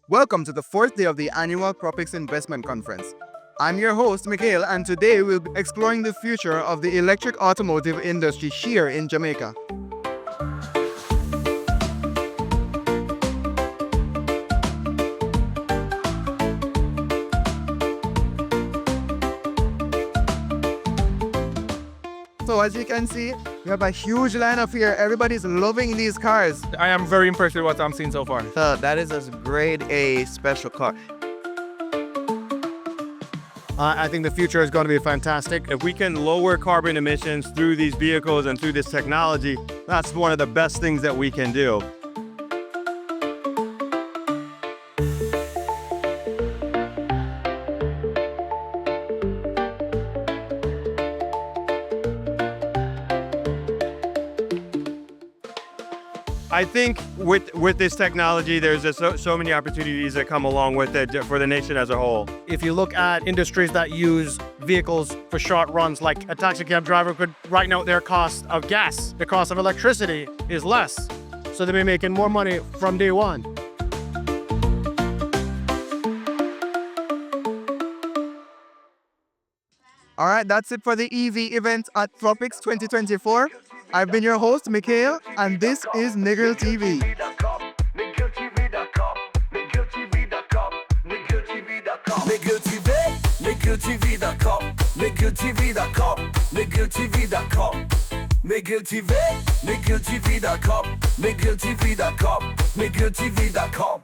Welcome to the fourth day of the annual Throp-X Investment Conference. I'm your host, Mikhail, and today we'll be exploring the future of the electric automotive industry here in Jamaica. So as you can see, we have a huge lineup here. Everybody's loving these cars. I am very impressed with what I'm seeing so far. So that is a grade A special car. I think the future is going to be fantastic. If we can lower carbon emissions through these vehicles and through this technology, that's one of the best things that we can do. I think with this technology, there's just so many opportunities that come along with it for the nation as a whole. If you look at industries that use vehicles for short runs, like a taxi cab driver could, right now, their cost of gas, the cost of electricity is less. So they'll be making more money from day one. All right, that's it for the EV event at Throp-X 2024. I've been your host, Mikhail, and this is Negril TV. Negril TV.com.